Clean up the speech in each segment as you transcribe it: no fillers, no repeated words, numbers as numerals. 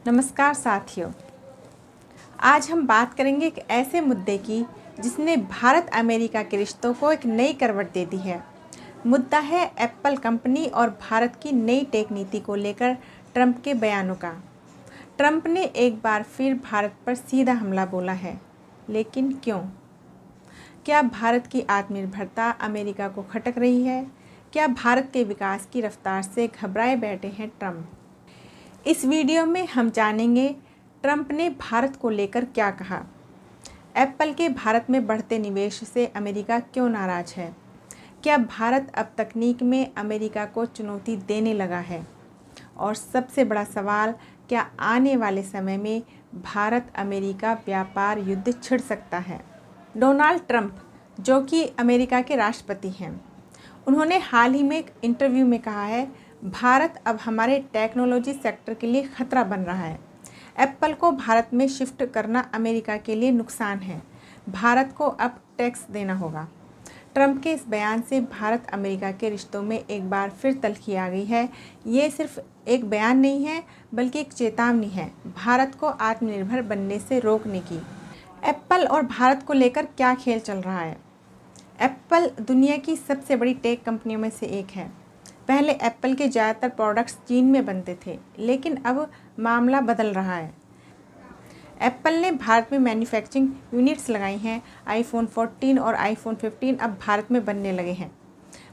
नमस्कार साथियों। आज हम बात करेंगे एक ऐसे मुद्दे की जिसने भारत अमेरिका के रिश्तों को एक नई करवट दे दी है। मुद्दा है एप्पल कंपनी और भारत की नई टेक नीति को लेकर ट्रंप के बयानों का। ट्रंप ने एक बार फिर भारत पर सीधा हमला बोला है, लेकिन क्यों? क्या भारत की आत्मनिर्भरता अमेरिका को खटक रही है? क्या भारत के विकास की रफ्तार से घबराए बैठे हैं ट्रंप? इस वीडियो में हम जानेंगे ट्रंप ने भारत को लेकर क्या कहा, एप्पल के भारत में बढ़ते निवेश से अमेरिका क्यों नाराज है, क्या भारत अब तकनीक में अमेरिका को चुनौती देने लगा है, और सबसे बड़ा सवाल, क्या आने वाले समय में भारत अमेरिका व्यापार युद्ध छिड़ सकता है। डोनाल्ड ट्रंप, जो कि अमेरिका के राष्ट्रपति हैं, उन्होंने हाल ही में एक इंटरव्यू में कहा है, भारत अब हमारे टेक्नोलॉजी सेक्टर के लिए खतरा बन रहा है। एप्पल को भारत में शिफ्ट करना अमेरिका के लिए नुकसान है। भारत को अब टैक्स देना होगा। ट्रंप के इस बयान से भारत अमेरिका के रिश्तों में एक बार फिर तल्खी आ गई है। ये सिर्फ एक बयान नहीं है, बल्कि एक चेतावनी है भारत को आत्मनिर्भर बनने से रोकने की। एप्पल और भारत को लेकर क्या खेल चल रहा है? एप्पल दुनिया की सबसे बड़ी टेक कंपनियों में से एक है। पहले एप्पल के ज़्यादातर प्रोडक्ट्स चीन में बनते थे, लेकिन अब मामला बदल रहा है। एप्पल ने भारत में मैन्युफैक्चरिंग यूनिट्स लगाई हैं। आईफोन 14 और आईफोन 15 अब भारत में बनने लगे हैं।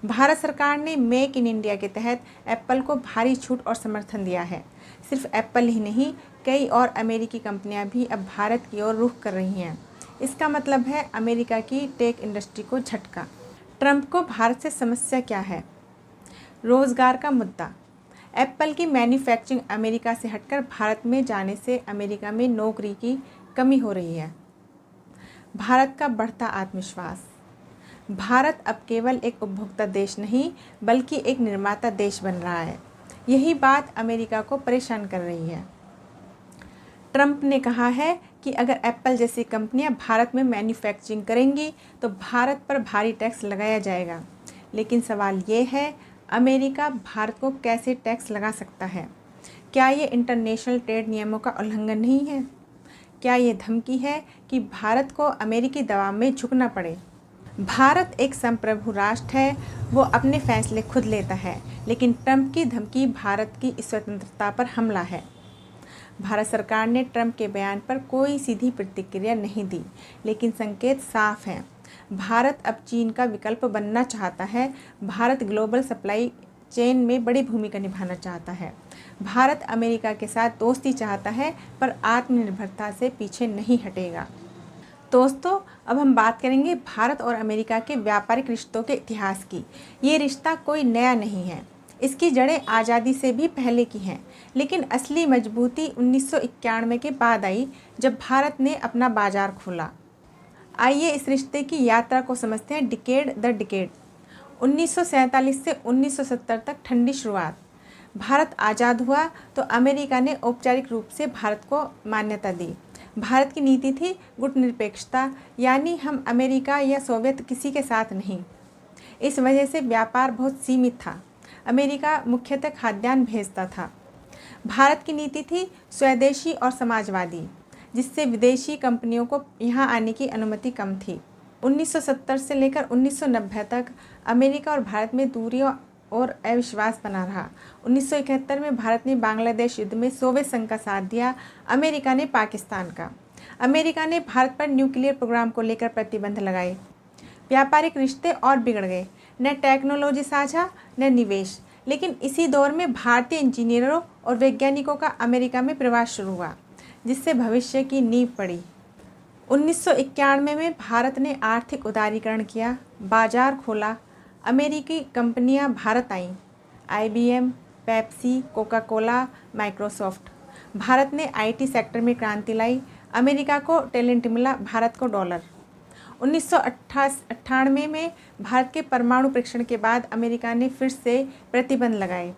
भारत सरकार ने मेक इन इंडिया के तहत एप्पल को भारी छूट और समर्थन दिया है। सिर्फ एप्पल ही नहीं, कई और अमेरिकी कंपनियां भी अब भारत की ओर रुख कर रही हैं। इसका मतलब है अमेरिका की टेक इंडस्ट्री को झटका। ट्रंप को भारत से समस्या क्या है? रोज़गार का मुद्दा। एप्पल की मैन्युफैक्चरिंग अमेरिका से हटकर भारत में जाने से अमेरिका में नौकरी की कमी हो रही है। भारत का बढ़ता आत्मविश्वास। भारत अब केवल एक उपभोक्ता देश नहीं, बल्कि एक निर्माता देश बन रहा है। यही बात अमेरिका को परेशान कर रही है। ट्रंप ने कहा है कि अगर एप्पल जैसी कंपनियां भारत में मैन्युफैक्चरिंग करेंगी तो भारत पर भारी टैक्स लगाया जाएगा। लेकिन सवाल ये है, अमेरिका भारत को कैसे टैक्स लगा सकता है? क्या ये इंटरनेशनल ट्रेड नियमों का उल्लंघन नहीं है? क्या ये धमकी है कि भारत को अमेरिकी दबाव में झुकना पड़े? भारत एक संप्रभु राष्ट्र है, वो अपने फैसले खुद लेता है, लेकिन ट्रंप की धमकी भारत की स्वतंत्रता पर हमला है। भारत सरकार ने ट्रंप के बयान पर कोई सीधी प्रतिक्रिया नहीं दी, लेकिन संकेत साफ हैं। भारत अब चीन का विकल्प बनना चाहता है। भारत ग्लोबल सप्लाई चेन में बड़ी भूमिका निभाना चाहता है। भारत अमेरिका के साथ दोस्ती चाहता है, पर आत्मनिर्भरता से पीछे नहीं हटेगा। दोस्तों, अब हम बात करेंगे भारत और अमेरिका के व्यापारिक रिश्तों के इतिहास की। ये रिश्ता कोई नया नहीं है, इसकी जड़ें आज़ादी से भी पहले की हैं, लेकिन असली मजबूती 1991 के बाद आई, जब भारत ने अपना बाजार खोला। आइए इस रिश्ते की यात्रा को समझते हैं डिकेड द डिकेड। 1947 से 1970 तक ठंडी शुरुआत। भारत आज़ाद हुआ तो अमेरिका ने औपचारिक रूप से भारत को मान्यता दी। भारत की नीति थी गुटनिरपेक्षता, यानी हम अमेरिका या सोवियत किसी के साथ नहीं। इस वजह से व्यापार बहुत सीमित था। अमेरिका मुख्यतः खाद्यान्न भेजता था। भारत की नीति थी स्वदेशी और समाजवादी, जिससे विदेशी कंपनियों को यहाँ आने की अनुमति कम थी। 1970 से लेकर 1990 तक अमेरिका और भारत में दूरी और अविश्वास बना रहा। 1971 में भारत ने बांग्लादेश युद्ध में सोवियत संघ का साथ दिया, अमेरिका ने पाकिस्तान का। अमेरिका ने भारत पर न्यूक्लियर प्रोग्राम को लेकर प्रतिबंध लगाए। व्यापारिक रिश्ते और बिगड़ गए, न टेक्नोलॉजी साझा न निवेश। लेकिन इसी दौर में भारतीय इंजीनियरों और वैज्ञानिकों का अमेरिका में प्रवास शुरू हुआ, जिससे भविष्य की नींव पड़ी। 1991 में भारत ने आर्थिक उदारीकरण किया, बाजार खोला, अमेरिकी कंपनियां भारत आईं। IBM, Pepsi, Coca Cola, Microsoft. Bharat ने IT सेक्टर में क्रांति लाई। अमेरिका को टैलेंट मिला, भारत को डॉलर। 1998 में भारत के परमाणु परीक्षण के बाद अमेरिका ने फिर से प्रतिबंध लगाए,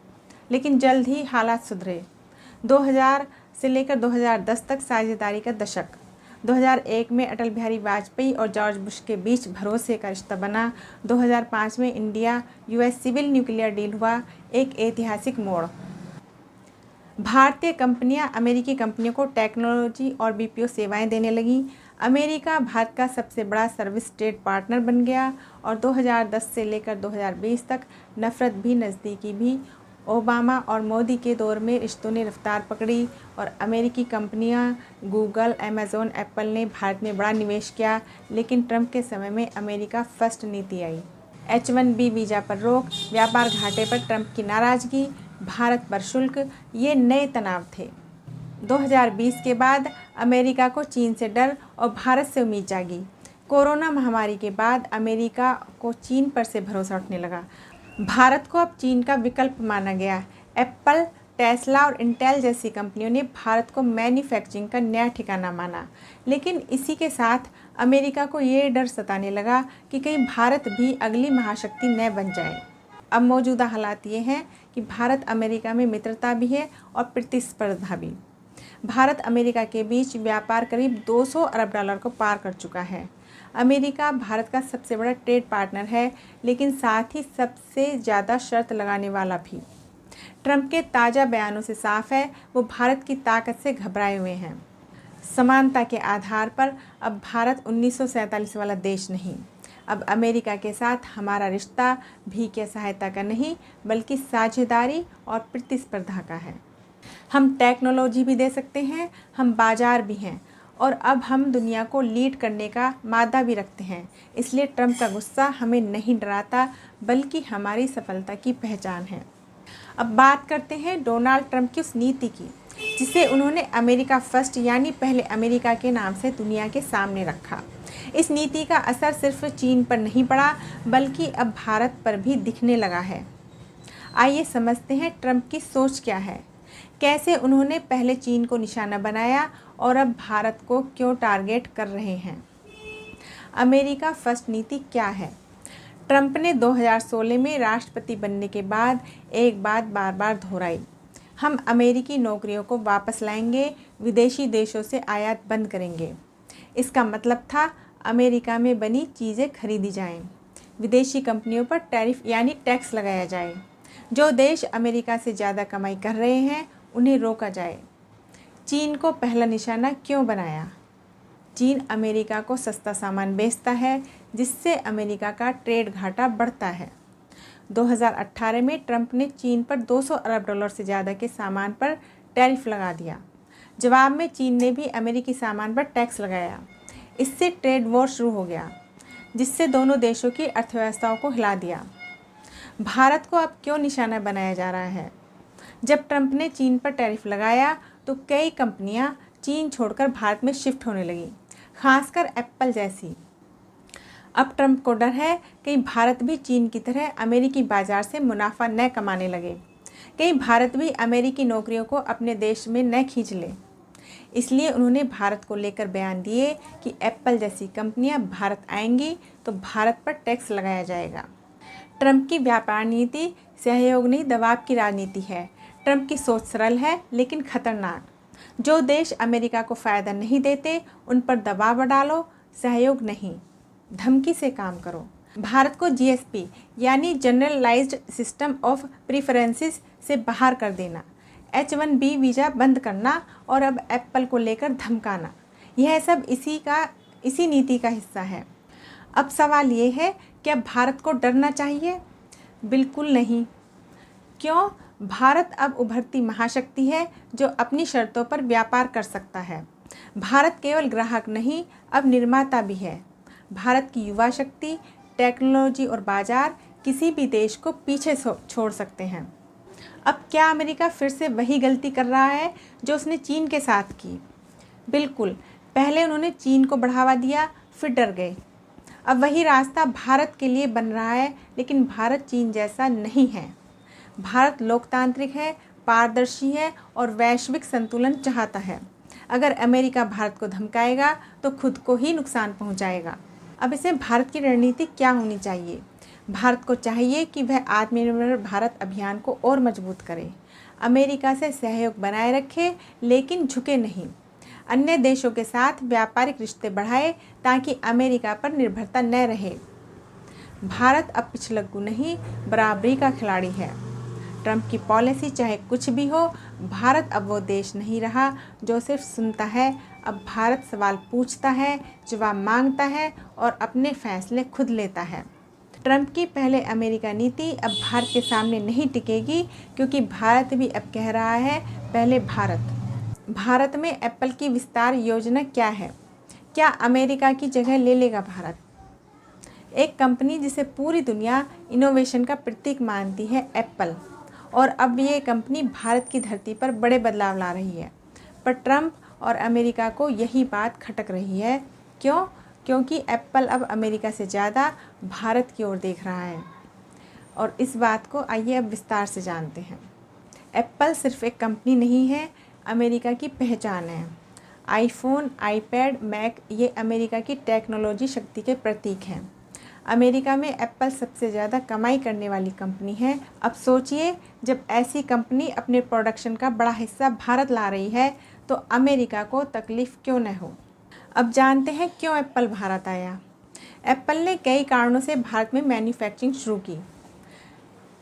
लेकिन जल्द ही हालात सुधरे। 2000 से लेकर 2010 तक साझेदारी का दशक। 2001 में अटल बिहारी वाजपेयी और जॉर्ज बुश के बीच भरोसे का रिश्ता बना। 2005 में India US civil nuclear deal हुआ, एक ऐतिहासिक मोड़। भारतीय कंपनियां अमेरिकी कंपनियों को टेक्नोलॉजी और बीपीओ सेवाएं देने लगीं। अमेरिका भारत का सबसे बड़ा सर्विस ट्रेड पार्टनर बन गया और 2010 से लेकर 2020 तक नफरत भी नज़दीकी भी। ओबामा और मोदी के दौर में रिश्तों ने रफ्तार पकड़ी और अमेरिकी कंपनियां गूगल, अमेज़न, एप्पल ने भारत में बड़ा निवेश किया। लेकिन ट्रंप के समय में अमेरिका फर्स्ट नीति आई। H-1B वीज़ा पर रोक, व्यापार घाटे पर ट्रंप की नाराज़गी, भारत पर शुल्क, ये नए तनाव थे। 2020 के बाद अमेरिका को चीन से डर और भारत से उम्मीद जागी। कोरोना महामारी के बाद अमेरिका को चीन पर से भरोसा उठने लगा। भारत को अब चीन का विकल्प माना गया। एप्पल, टेस्ला और इंटेल जैसी कंपनियों ने भारत को मैन्युफैक्चरिंग का नया ठिकाना माना। लेकिन इसी के साथ अमेरिका को ये डर सताने लगा कि कहीं भारत भी अगली महाशक्ति न बन जाए। अब मौजूदा हालात ये हैं कि भारत अमेरिका में मित्रता भी है और प्रतिस्पर्धा भी। भारत अमेरिका के बीच व्यापार करीब 200 अरब डॉलर को पार कर चुका है। अमेरिका भारत का सबसे बड़ा ट्रेड पार्टनर है, लेकिन साथ ही सबसे ज़्यादा शर्त लगाने वाला भी। ट्रंप के ताज़ा बयानों से साफ है वो भारत की ताकत से घबराए हुए हैं। समानता के आधार पर अब भारत 1947 वाला देश नहीं। अब अमेरिका के साथ हमारा रिश्ता भीख या सहायता का नहीं, बल्कि साझेदारी और प्रतिस्पर्धा का है। हम टेक्नोलॉजी भी दे सकते हैं, हम बाजार भी हैं और अब हम दुनिया को लीड करने का मादा भी रखते हैं। इसलिए ट्रंप का गुस्सा हमें नहीं डराता, बल्कि हमारी सफलता की पहचान है। अब बात करते हैं डोनाल्ड ट्रंप की उस नीति की जिसे उन्होंने अमेरिका फर्स्ट यानी पहले अमेरिका के नाम से दुनिया के सामने रखा। इस नीति का असर सिर्फ चीन पर नहीं पड़ा, बल्कि अब भारत पर भी दिखने लगा है। आइए समझते हैं ट्रंप की सोच क्या है, कैसे उन्होंने पहले चीन को निशाना बनाया और अब भारत को क्यों टारगेट कर रहे हैं। अमेरिका फर्स्ट नीति क्या है? ट्रंप ने 2016 में राष्ट्रपति बनने के बाद एक बात बार बार दोहराई, हम अमेरिकी नौकरियों को वापस लाएंगे, विदेशी देशों से आयात बंद करेंगे। इसका मतलब था अमेरिका में बनी चीज़ें खरीदी जाएं, विदेशी कंपनियों पर टैरिफ यानी टैक्स लगाया जाए, जो देश अमेरिका से ज़्यादा कमाई कर रहे हैं उन्हें रोका जाए। चीन को पहला निशाना क्यों बनाया? चीन अमेरिका को सस्ता सामान बेचता है, जिससे अमेरिका का ट्रेड घाटा बढ़ता है। 2018 में ट्रंप ने चीन पर 200 अरब डॉलर से ज़्यादा के सामान पर टैरिफ लगा दिया। जवाब में चीन ने भी अमेरिकी सामान पर टैक्स लगाया। इससे ट्रेड वॉर शुरू हो गया, जिससे दोनों देशों की अर्थव्यवस्थाओं को हिला दिया। भारत को अब क्यों निशाना बनाया जा रहा है? जब ट्रंप ने चीन पर टैरिफ लगाया तो कई कंपनियां चीन छोड़कर भारत में शिफ्ट होने लगीं, खासकर एप्पल जैसी। अब ट्रंप को डर है कहीं भारत भी चीन की तरह अमेरिकी बाजार से मुनाफा न कमाने लगे, कहीं भारत भी अमेरिकी नौकरियों को अपने देश में न खींच ले। इसलिए उन्होंने भारत को लेकर बयान दिए कि एप्पल जैसी कंपनियां भारत आएंगी तो भारत पर टैक्स लगाया जाएगा। ट्रंप की व्यापार नीति सहयोग नहीं दबाव की राजनीति है। ट्रंप की सोच सरल है लेकिन खतरनाक। जो देश अमेरिका को फ़ायदा नहीं देते उन पर दबाव डालो, सहयोग नहीं, धमकी से काम करो। भारत को जीएसपी यानी जनरलाइज्ड सिस्टम ऑफ प्रीफरेंसेस से बाहर कर देना, H-1B वीज़ा बंद करना और अब एप्पल को लेकर धमकाना, यह सब इसी नीति का हिस्सा है। अब सवाल ये है, क्या भारत को डरना चाहिए? बिल्कुल नहीं। क्यों? भारत अब उभरती महाशक्ति है जो अपनी शर्तों पर व्यापार कर सकता है। भारत केवल ग्राहक नहीं, अब निर्माता भी है। भारत की युवा शक्ति, टेक्नोलॉजी और बाजार किसी भी देश को पीछे छोड़ सकते हैं। अब क्या अमेरिका फिर से वही गलती कर रहा है जो उसने चीन के साथ की? बिल्कुल। पहले उन्होंने चीन को बढ़ावा दिया, फिर डर गए। अब वही रास्ता भारत के लिए बन रहा है, लेकिन भारत चीन जैसा नहीं है। भारत लोकतांत्रिक है, पारदर्शी है और वैश्विक संतुलन चाहता है। अगर अमेरिका भारत को धमकाएगा तो खुद को ही नुकसान पहुंचाएगा। अब इसे भारत की रणनीति क्या होनी चाहिए? भारत को चाहिए कि वह आत्मनिर्भर भारत अभियान को और मजबूत करे, अमेरिका से सहयोग बनाए रखे लेकिन झुके नहीं, अन्य देशों के साथ व्यापारिक रिश्ते बढ़ाए ताकि अमेरिका पर निर्भरता न रहे। भारत अब पिछलग्गू नहीं, बराबरी का खिलाड़ी है। ट्रंप की पॉलिसी चाहे कुछ भी हो, भारत अब वो देश नहीं रहा जो सिर्फ सुनता है। अब भारत सवाल पूछता है, जवाब मांगता है और अपने फैसले खुद लेता है। ट्रंप की पहले अमेरिका नीति अब भारत के सामने नहीं टिकेगी, क्योंकि भारत भी अब कह रहा है पहले भारत। भारत में एप्पल की विस्तार योजना क्या है? क्या अमेरिका की जगह ले लेगा भारत? एक कंपनी जिसे पूरी दुनिया इनोवेशन का प्रतीक मानती है, एप्पल, और अब ये कंपनी भारत की धरती पर बड़े बदलाव ला रही है। पर ट्रंप और अमेरिका को यही बात खटक रही है। क्यों? क्योंकि एप्पल अब अमेरिका से ज़्यादा भारत की ओर देख रहा है। और इस बात को आइए अब विस्तार से जानते हैं। एप्पल सिर्फ एक कंपनी नहीं है, अमेरिका की पहचान है। आईफोन, आईपैड, मैक ये अमेरिका की टेक्नोलॉजी शक्ति के प्रतीक हैं। अमेरिका में एप्पल सबसे ज़्यादा कमाई करने वाली कंपनी है। अब सोचिए, जब ऐसी कंपनी अपने प्रोडक्शन का बड़ा हिस्सा भारत ला रही है तो अमेरिका को तकलीफ़ क्यों न हो। अब जानते हैं क्यों एप्पल भारत आया। एप्पल ने कई कारणों से भारत में मैन्युफैक्चरिंग शुरू की।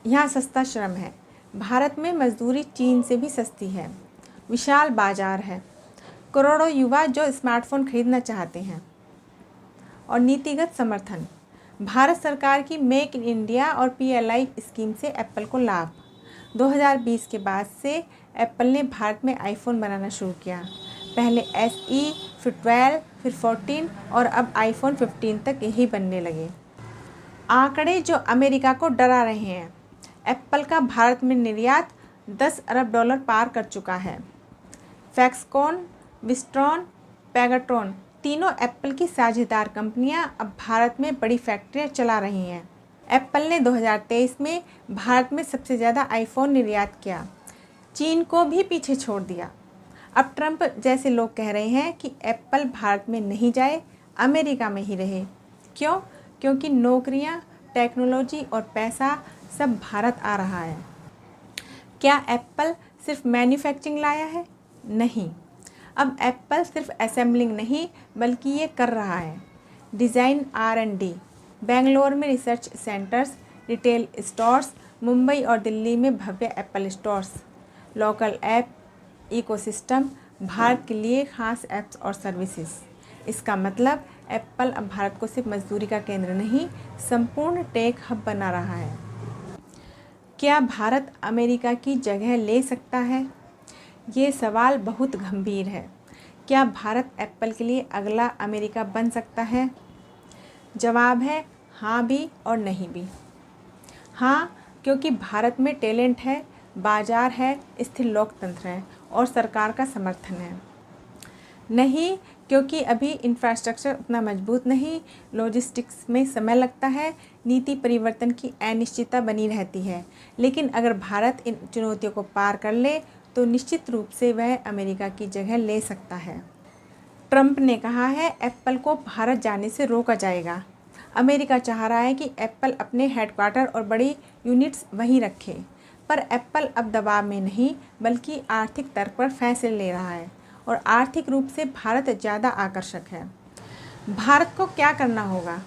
यहाँ सस्ता श्रम है, भारत में मजदूरी चीन से भी सस्ती है, विशाल बाजार है, करोड़ों युवा जो स्मार्टफोन खरीदना चाहते हैं, और नीतिगत समर्थन। भारत सरकार की मेक इन इंडिया और PLI स्कीम से एप्पल को लाभ। 2020 के बाद से एप्पल ने भारत में आईफोन बनाना शुरू किया। पहले SE, फिर 12, फिर 14 और अब आईफोन 15 तक यही बनने लगे। आंकड़े जो अमेरिका को डरा रहे हैं। एप्पल का भारत में निर्यात $10 अरब पार कर चुका है। फैक्सकॉन, विस्ट्रॉन, पेगाट्रॉन तीनों एप्पल की साझेदार कंपनियां अब भारत में बड़ी फैक्ट्रियां चला रही हैं। एप्पल ने 2023 में भारत में सबसे ज़्यादा आईफोन निर्यात किया, चीन को भी पीछे छोड़ दिया। अब ट्रंप जैसे लोग कह रहे हैं कि एप्पल भारत में नहीं जाए, अमेरिका में ही रहे। क्यों? क्योंकि नौकरियां, टेक्नोलॉजी और पैसा सब भारत आ रहा है। क्या एप्पल सिर्फ मैन्युफैक्चरिंग लाया है? नहीं। अब एप्पल सिर्फ असेंबलिंग नहीं बल्कि ये कर रहा है डिज़ाइन, R&D। बेंगलोर में research centres, retail stores, Mumbai और दिल्ली में भव्य Apple stores, local app ecosystem, Bharat के लिए खास ऐप्स और सर्विसेज। इसका मतलब एप्पल अब भारत को सिर्फ मजदूरी का केंद्र नहीं, संपूर्ण टेक हब बना रहा है। क्या भारत अमेरिका की जगह ले सकता है? ये सवाल बहुत गंभीर है। क्या भारत एप्पल के लिए अगला अमेरिका बन सकता है? जवाब है हाँ भी और नहीं भी। हाँ, क्योंकि भारत में टैलेंट है, बाजार है, स्थिर लोकतंत्र है और सरकार का समर्थन है। नहीं, क्योंकि अभी इंफ्रास्ट्रक्चर उतना मजबूत नहीं, लॉजिस्टिक्स में समय लगता है, नीति परिवर्तन की अनिश्चितता बनी रहती है। लेकिन अगर भारत इन चुनौतियों को पार कर ले तो निश्चित रूप से वह अमेरिका की जगह ले सकता है। ट्रंप ने कहा है एप्पल को भारत जाने से रोका जाएगा। अमेरिका चाह रहा है कि एप्पल अपने हेडक्वार्टर और बड़ी यूनिट्स वहीं रखे, पर एप्पल अब दबाव में नहीं बल्कि आर्थिक तर्क पर फैसले ले रहा है और आर्थिक रूप से भारत ज़्यादा आकर्षक है। भारत को क्या करना होगा?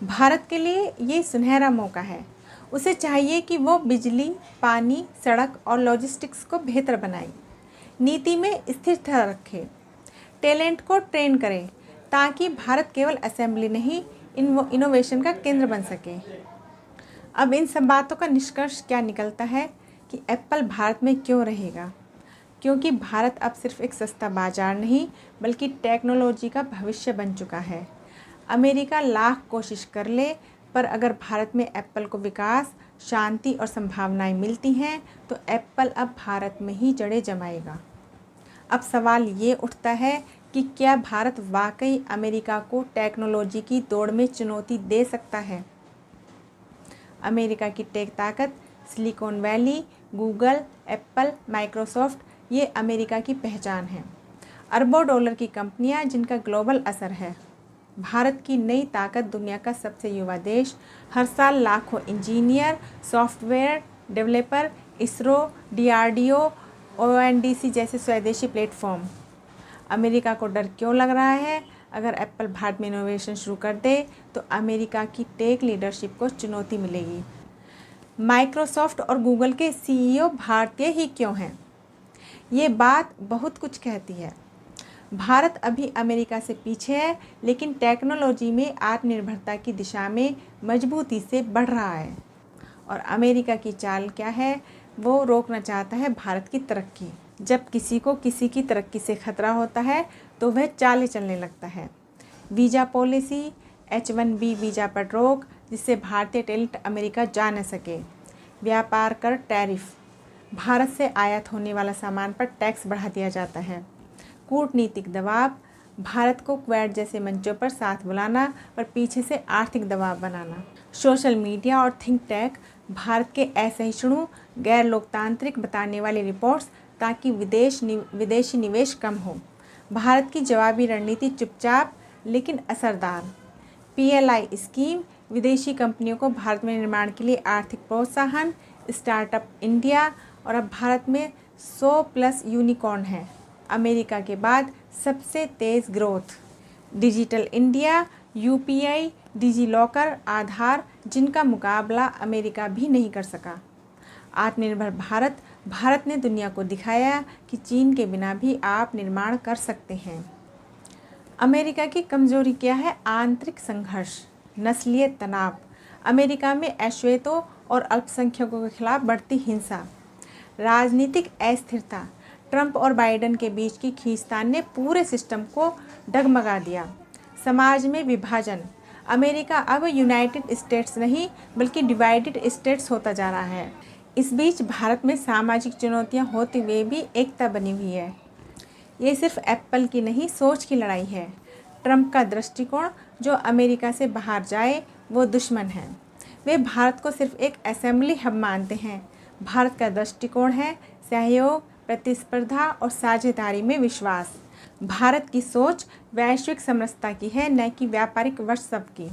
भारत के लिए ये सुनहरा मौका है। उसे चाहिए कि वो बिजली, पानी, सड़क और लॉजिस्टिक्स को बेहतर बनाए, नीति में स्थिरता रखे, टैलेंट को ट्रेन करे, ताकि भारत केवल असेंबली नहीं इनोवेशन का केंद्र बन सके। अब इन सब बातों का निष्कर्ष क्या निकलता है कि एप्पल भारत में क्यों रहेगा? क्योंकि भारत अब सिर्फ एक सस्ता बाजार नहीं बल्कि टेक्नोलॉजी का भविष्य बन चुका है। अमेरिका लाख कोशिश कर ले, पर अगर भारत में एप्पल को विकास, शांति और संभावनाएं मिलती हैं तो एप्पल अब भारत में ही जड़ें जमाएगा। अब सवाल ये उठता है कि क्या भारत वाकई अमेरिका को टेक्नोलॉजी की दौड़ में चुनौती दे सकता है? अमेरिका की टेक ताकत, silicon valley, Google, Apple, Microsoft ये अमेरिका की पहचान है। अरबों डॉलर की कंपनियां जिनका ग्लोबल असर है। भारत की नई ताकत, दुनिया का सबसे युवा देश, हर साल लाखों engineer, software developer, ISRO, DRDO, ONDC जैसे स्वदेशी प्लेटफॉर्म। अमेरिका को डर क्यों लग रहा है? अगर एप्पल भारत में इनोवेशन शुरू कर दे तो अमेरिका की टेक लीडरशिप को चुनौती मिलेगी। माइक्रोसॉफ्ट और गूगल के सीईओ भारतीय ही क्यों हैं? ये बात बहुत कुछ कहती है। भारत अभी अमेरिका से पीछे है, लेकिन टेक्नोलॉजी में आत्मनिर्भरता की दिशा में मजबूती से बढ़ रहा है। और अमेरिका की चाल क्या है? वो रोकना चाहता है भारत की तरक्की। जब किसी को किसी की तरक्की से खतरा होता है तो वह चालें चलने लगता है। वीज़ा पॉलिसी, H-1B वीज़ा पर रोक, जिससे भारतीय टैलेंट अमेरिका जा न सके। व्यापार कर टैरिफ, भारत से आयात होने वाला सामान पर टैक्स बढ़ा दिया जाता है। कूटनीतिक दबाव, भारत को क्वेड जैसे मंचों पर साथ बुलाना पर पीछे से आर्थिक दबाव बनाना। सोशल मीडिया और थिंक टैंक, भारत के असहिष्णु, गैर लोकतांत्रिक बताने वाली रिपोर्ट्स ताकि विदेशी निवेश कम हो। भारत की जवाबी रणनीति चुपचाप लेकिन असरदार। PLI स्कीम, विदेशी कंपनियों को भारत में निर्माण के लिए आर्थिक प्रोत्साहन। स्टार्टअप इंडिया, और अब भारत में 100+ यूनिकॉर्न हैं, अमेरिका के बाद सबसे तेज़ growth. Digital India, UPI, DigiLocker, Aadhaar, जिनका मुकाबला अमेरिका भी नहीं कर सका। आत्मनिर्भर भारत, भारत ने दुनिया को दिखाया कि चीन के बिना भी आप निर्माण कर सकते हैं। अमेरिका की कमजोरी क्या है? आंतरिक संघर्ष, नस्लीय तनाव, अमेरिका में अश्वेतों और अल्पसंख्यकों के खिलाफ बढ़ती हिंसा, राजनीतिक अस्थिरता, ट्रंप और बाइडेन के बीच की खींचतान ने पूरे सिस्टम को डगमगा दिया। समाज में विभाजन, अमेरिका अब यूनाइटेड स्टेट्स नहीं बल्कि डिवाइडेड स्टेट्स होता जा रहा है। इस बीच भारत में सामाजिक चुनौतियां होते हुए भी एकता बनी हुई है। ये सिर्फ एप्पल की नहीं, सोच की लड़ाई है। ट्रंप का दृष्टिकोण, जो अमेरिका से बाहर जाए वो दुश्मन है। वे भारत को सिर्फ एक असेंबली हब मानते हैं। भारत का दृष्टिकोण है सहयोग, प्रतिस्पर्धा और साझेदारी में विश्वास। भारत की सोच वैश्विक समरसता की है, न कि व्यापारिक वर्चस्व की।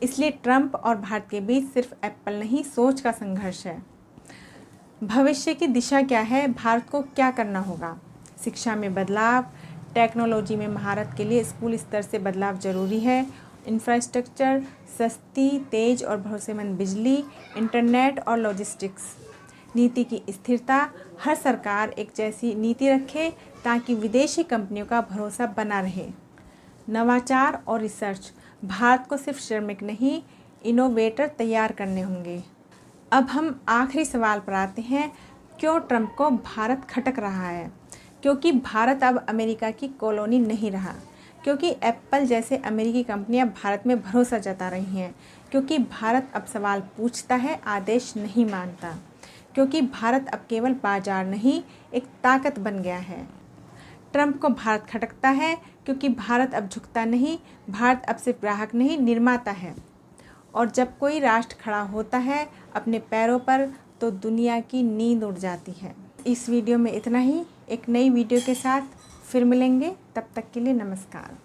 इसलिए ट्रंप और भारत के बीच सिर्फ एप्पल नहीं, सोच का संघर्ष है। भविष्य की दिशा क्या है? भारत को क्या करना होगा? शिक्षा में बदलाव, टेक्नोलॉजी में महारत के लिए स्कूल स्तर से बदलाव जरूरी है। इंफ्रास्ट्रक्चर, सस्ती, तेज और भरोसेमंद बिजली, इंटरनेट और लॉजिस्टिक्स। नीति की स्थिरता, हर सरकार एक जैसी नीति रखे ताकि विदेशी कंपनियों का भरोसा बना रहे। नवाचार और रिसर्च, भारत को सिर्फ श्रमिक नहीं, इनोवेटर तैयार करने होंगे। अब हम आखिरी सवाल पर आते हैं, क्यों ट्रंप को भारत खटक रहा है? क्योंकि भारत अब अमेरिका की कॉलोनी नहीं रहा, क्योंकि एप्पल जैसे अमेरिकी कंपनियां भारत में भरोसा जता रही हैं, क्योंकि भारत अब सवाल पूछता है, आदेश नहीं मानता, क्योंकि भारत अब केवल बाजार नहीं एक ताकत बन गया है। ट्रंप को भारत खटकता है क्योंकि भारत अब झुकता नहीं, भारत अब सिर्फ ग्राहक नहीं निर्माता है। और जब कोई राष्ट्र खड़ा होता है अपने पैरों पर तो दुनिया की नींद उड़ जाती है। इस वीडियो में इतना ही। एक नई वीडियो के साथ फिर मिलेंगे, तब तक के लिए नमस्कार।